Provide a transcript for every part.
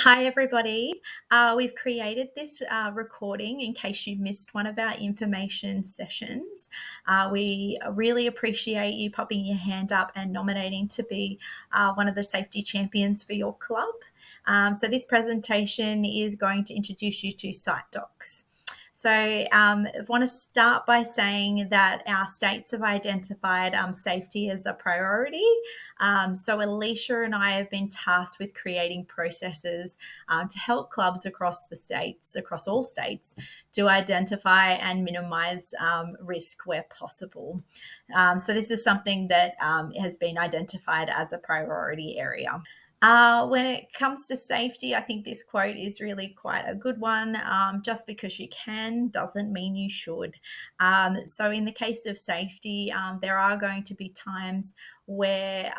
Hi, everybody. We've created this recording in case you missed one of our information sessions. We really appreciate you popping your hand up and nominating to be one of the safety champions for your club. So this presentation is going to introduce you to SiteDocs. So I want to start by saying that our states have identified safety as a priority. So Alicia and I have been tasked with creating processes to help clubs across the states, across all states, to identify and minimise risk where possible. So this is something that has been identified as a priority area. When it comes to safety, I think this quote is really quite a good one. Just because you can doesn't mean you should. So in the case of safety, there are going to be times where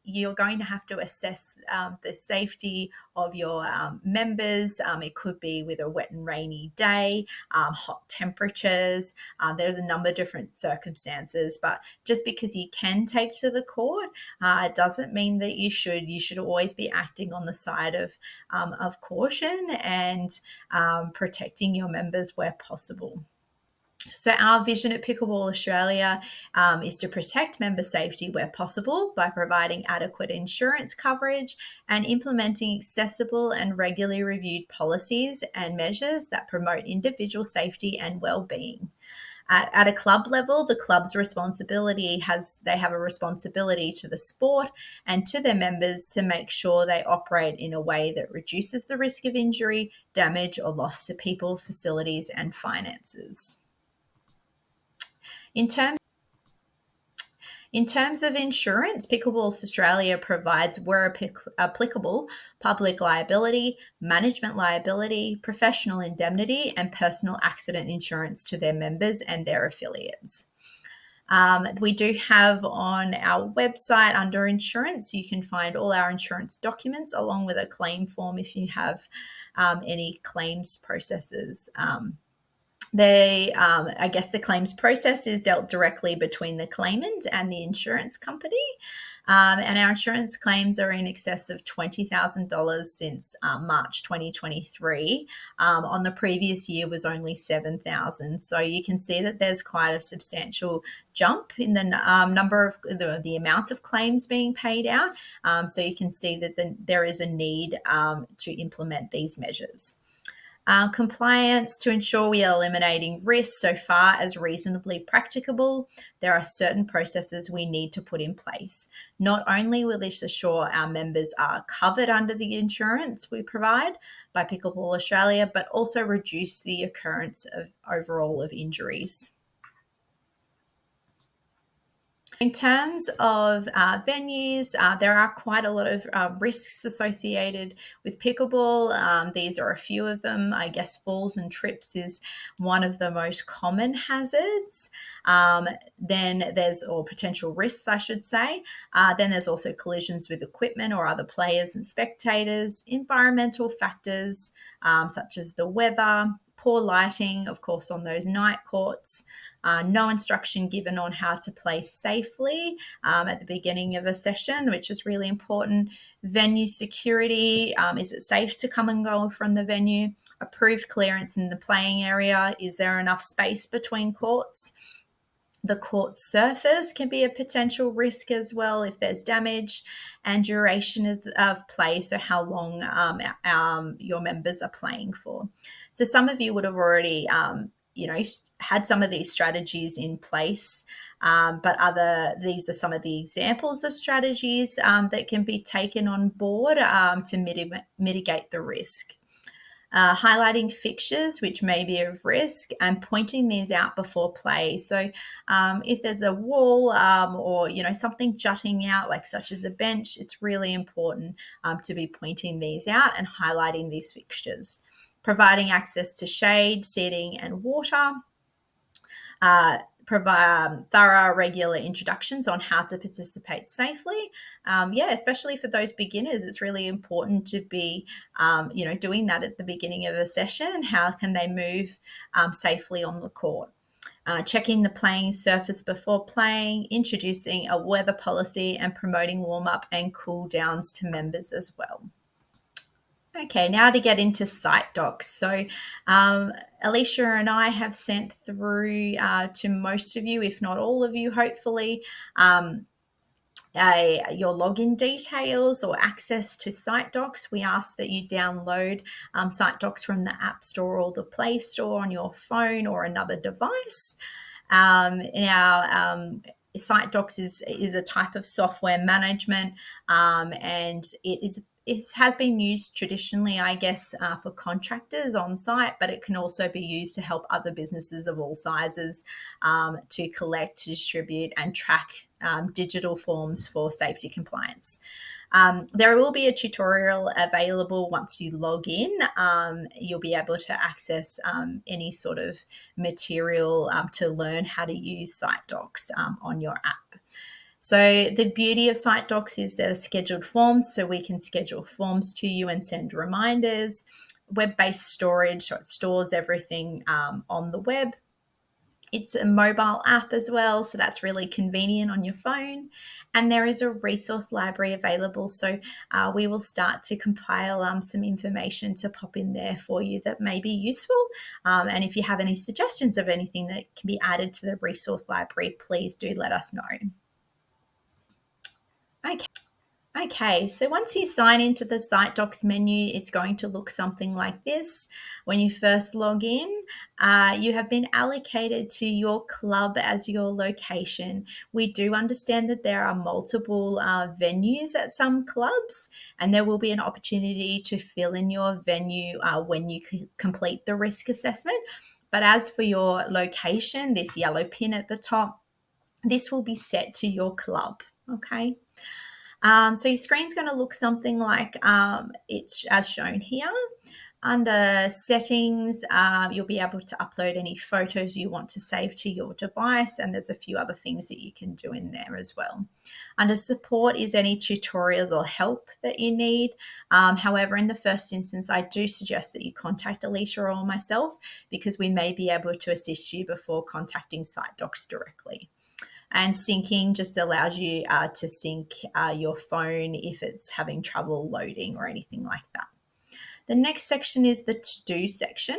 you're going to have to assess the safety of your members. It could be with a wet and rainy day, hot temperatures. There's a number of different circumstances, but just because you can take to the court, it doesn't mean that you should. You should always be acting on the side of caution and protecting your members where possible. So our vision at Pickleball Australia is to protect member safety where possible by providing adequate insurance coverage and implementing accessible and regularly reviewed policies and measures that promote individual safety and well-being. At a club level, the club's responsibility they have a responsibility to the sport and to their members to make sure they operate in a way that reduces the risk of injury, damage, or loss to people, facilities, and finances. In terms of insurance, Pickleball Australia provides, where applicable, public liability, management liability, professional indemnity, and personal accident insurance to their members and their affiliates. We do have on our website under insurance, you can find all our insurance documents along with a claim form if you have any claims processes. I guess the claims process is dealt directly between the claimant and the insurance company. And our insurance claims are in excess of $20,000 since March 2023. On the previous year was only $7,000. So you can see that there's quite a substantial jump in the number of the amount of claims being paid out. So you can see that there is a need to implement these measures. Compliance to ensure we are eliminating risks so far as reasonably practicable. There are certain processes we need to put in place. Not only will this assure our members are covered under the insurance we provide by Pickleball Australia, but also reduce the occurrence of overall of injuries. In terms of venues, there are quite a lot of risks associated with pickleball. These are a few of them. I guess falls and trips is one of the most common hazards. Then there's, or potential risks, I should say. Then there's also collisions with equipment or other players and spectators, environmental factors such as the weather, poor lighting, of course, on those night courts, no instruction given on how to play safely at the beginning of a session, which is really important. Venue security, is it safe to come and go from the venue? Approved clearance in the playing area, is there enough space between courts? The court surface can be a potential risk as well if there's damage, and duration of play, so how long your members are playing for. So some of you would have already had some of these strategies in place, but these are some of the examples of strategies that can be taken on board to mitigate the risk. Highlighting fixtures which may be of risk and pointing these out before play. So if there's a wall or something jutting out, like such as a bench, it's really important to be pointing these out and highlighting these fixtures. Providing access to shade, seating, and water. Provide thorough, regular introductions on how to participate safely. Especially for those beginners, it's really important to be, doing that at the beginning of a session. How can they move safely on the court? Checking the playing surface before playing, introducing a weather policy, and promoting warm-up and cool downs to members as well. Okay, now to get into SiteDocs. So, Alicia and I have sent through to most of you, if not all of you, hopefully, um, your login details or access to SiteDocs. We ask that you download SiteDocs from the App Store or the Play Store on your phone or another device. Now, SiteDocs is a type of software management, and it has been used traditionally, I guess, for contractors on site, but it can also be used to help other businesses of all sizes to collect, distribute, and track digital forms for safety compliance. There will be a tutorial available once you log in. You'll be able to access any sort of material to learn how to use SiteDocs on your app. So the beauty of SiteDocs is they're scheduled forms, so we can schedule forms to you and send reminders. Web-based storage, so it stores everything on the web. It's a mobile app as well, so that's really convenient on your phone. And there is a resource library available, so we will start to compile some information to pop in there for you that may be useful. And if you have any suggestions of anything that can be added to the resource library, please do let us know. Okay, so once you sign into the SiteDocs menu, it's going to look something like this. When you first log in, you have been allocated to your club as your location. We do understand that there are multiple venues at some clubs, and there will be an opportunity to fill in your venue when you complete the risk assessment. But as for your location, this yellow pin at the top, this will be set to your club, okay? So your screen's going to look something like it's as shown here. Under settings, you'll be able to upload any photos you want to save to your device, and there's a few other things that you can do in there as well. Under support is any tutorials or help that you need. However, in the first instance, I do suggest that you contact Alicia or myself because we may be able to assist you before contacting SiteDocs directly. And syncing just allows you to sync your phone if it's having trouble loading or anything like that. The next section is the to-do section.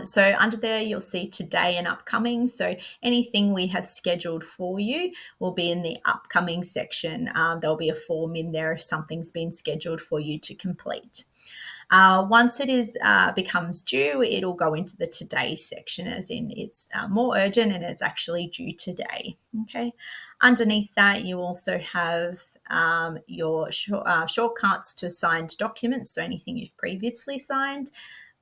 So under there, you'll see today and upcoming. So anything we have scheduled for you will be in the upcoming section. There'll be a form in there if something's been scheduled for you to complete. Once it is becomes due, it'll go into the today section, as in it's more urgent and it's actually due today. Okay. Underneath that, you also have your shortcuts to signed documents, so anything you've previously signed.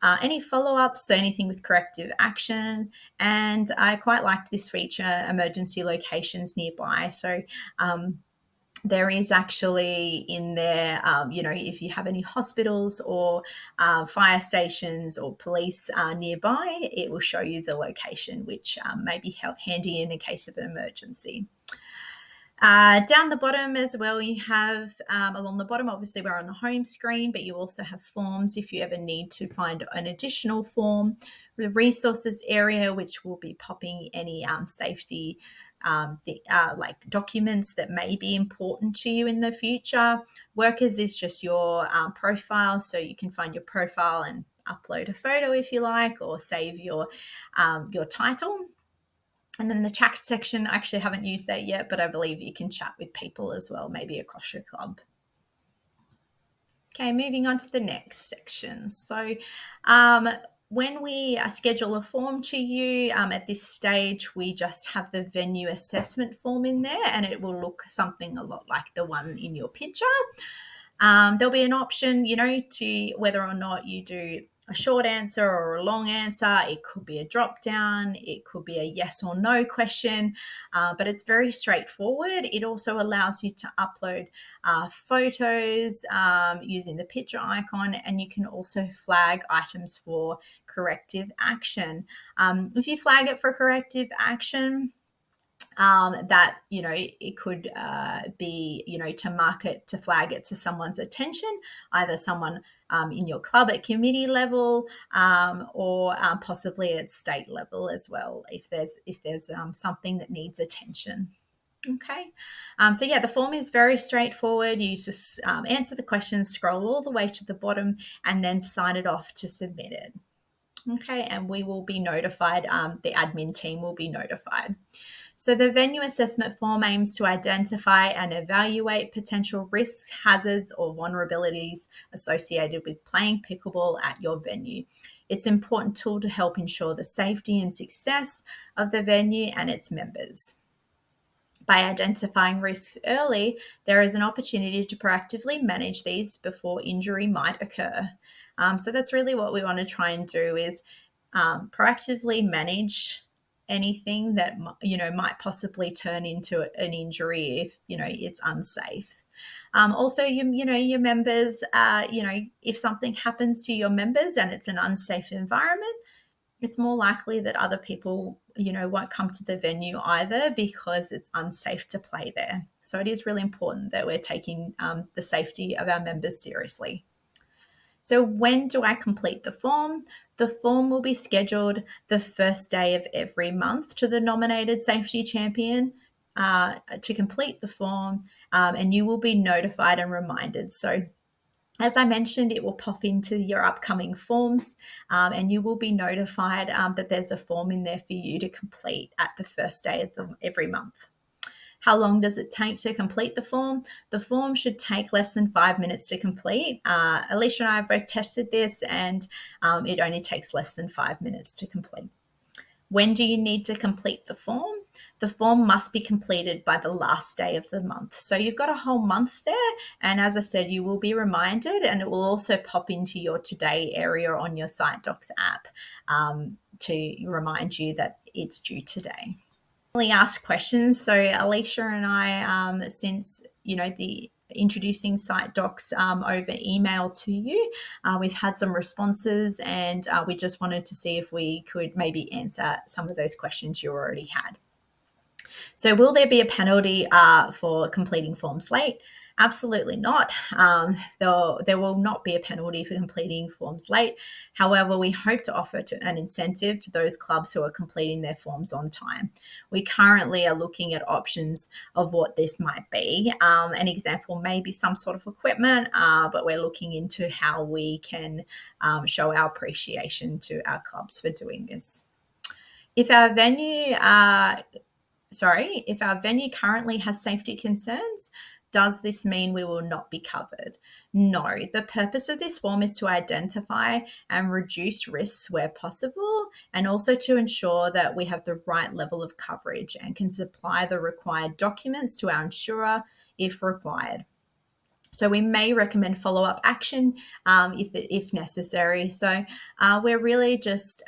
Any follow-ups, so anything with corrective action. And I quite liked this feature, emergency locations nearby. So there is actually in there, if you have any hospitals or fire stations or police nearby, it will show you the location, which may be handy in a case of an emergency. Down the bottom as well, you have along the bottom, obviously we're on the home screen, but you also have forms if you ever need to find an additional form. The resources area, which will be popping any safety like documents that may be important to you in the future. Workers is just your profile, so you can find your profile and upload a photo if you like, or save your title. And then the chat section, I actually haven't used that yet, but I believe you can chat with people as well, maybe across your club. Okay, moving on to the next section. So when we schedule a form to you, at this stage, we just have the venue assessment form in there, and it will look something a lot like the one in your picture. There'll be an option, to whether or not you do a short answer or a long answer. It could be a drop down, it could be a yes or no question, but it's very straightforward. It also allows you to upload photos using the picture icon, and you can also flag items for corrective action. If you flag it for corrective action, that it could be to flag it to someone's attention, either someone in your club at committee level, or possibly at state level as well, if there's something that needs attention. Okay. So yeah, the form is very straightforward. You just answer the questions, scroll all the way to the bottom, and then sign it off to submit it. Okay, and we will be notified, the admin team will be notified. So the venue assessment form aims to identify and evaluate potential risks, hazards, or vulnerabilities associated with playing pickleball at your venue. It's an important tool to help ensure the safety and success of the venue and its members. By identifying risks early, there is an opportunity to proactively manage these before injury might occur. So that's really what we want to try and do is proactively manage anything that might possibly turn into an injury if it's unsafe. Also, your members, if something happens to your members and it's an unsafe environment, it's more likely that other people, won't come to the venue either because it's unsafe to play there. So it is really important that we're taking the safety of our members seriously. So when do I complete the form? The form will be scheduled the first day of every month to the nominated safety champion to complete the form, and you will be notified and reminded. So as I mentioned, it will pop into your upcoming forms, and you will be notified that there's a form in there for you to complete at the first day of every month. How long does it take to complete the form? The form should take less than 5 minutes to complete. Alicia and I have both tested this, and it only takes less than 5 minutes to complete. When do you need to complete the form? The form must be completed by the last day of the month. So you've got a whole month there. And as I said, you will be reminded, and it will also pop into your today area on your SiteDocs app to remind you that it's due today. Ask questions. So Alicia and I, since the introducing SiteDocs over email to you, we've had some responses, and we just wanted to see if we could maybe answer some of those questions you already had. So will there be a penalty for completing forms late? Absolutely not. There will not be a penalty for completing forms late. However, we hope to offer an incentive to those clubs who are completing their forms on time. We currently are looking at options of what this might be. An example may be some sort of equipment, but we're looking into how we can show our appreciation to our clubs for doing this. If our venue currently has safety concerns, does this mean we will not be covered? No. The purpose of this form is to identify and reduce risks where possible, and also to ensure that we have the right level of coverage and can supply the required documents to our insurer if required. So we may recommend follow-up action if necessary. So we're really just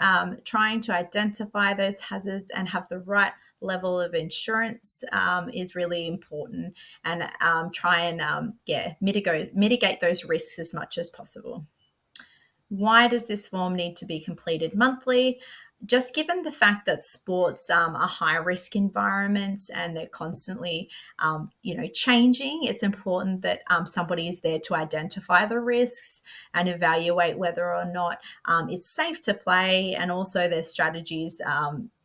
trying to identify those hazards and have the right level of insurance is really important, and try and mitigate those risks as much as possible. Why does this form need to be completed monthly? Just given the fact that sports are high-risk environments and they're constantly, changing, it's important that somebody is there to identify the risks and evaluate whether or not it's safe to play, and also there's strategies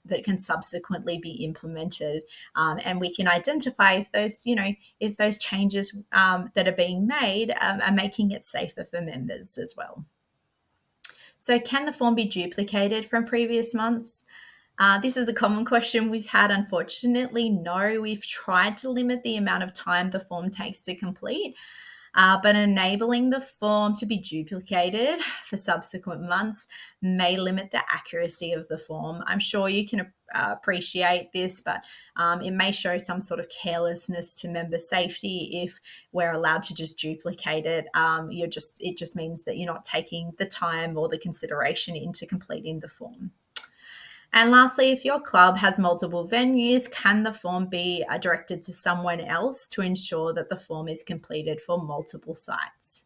that can subsequently be implemented, and we can identify if those changes that are being made are making it safer for members as well. So can the form be duplicated from previous months? This is a common question we've had. Unfortunately, no. We've tried to limit the amount of time the form takes to complete, but enabling the form to be duplicated for subsequent months may limit the accuracy of the form. I'm sure you can appreciate this, but it may show some sort of carelessness to member safety if we're allowed to just duplicate it. It just means that you're not taking the time or the consideration into completing the form. And lastly, if your club has multiple venues, can the form be directed to someone else to ensure that the form is completed for multiple sites?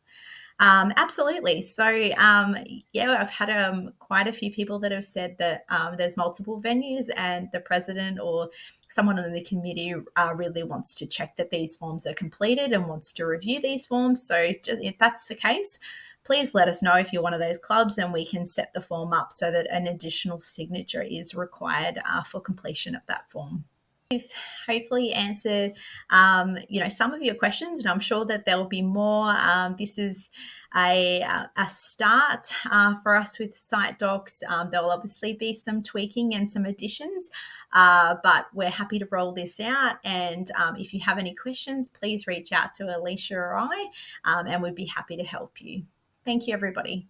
Absolutely. So, I've had quite a few people that have said that there's multiple venues, and the president or someone on the committee really wants to check that these forms are completed and wants to review these forms. So if that's the case, please let us know if you're one of those clubs, and we can set the form up so that an additional signature is required for completion of that form. We've hopefully answered, some of your questions, and I'm sure that there will be more. This is a start for us with SiteDocs. There will obviously be some tweaking and some additions, but we're happy to roll this out. And if you have any questions, please reach out to Alicia or I, and we'd be happy to help you. Thank you, everybody.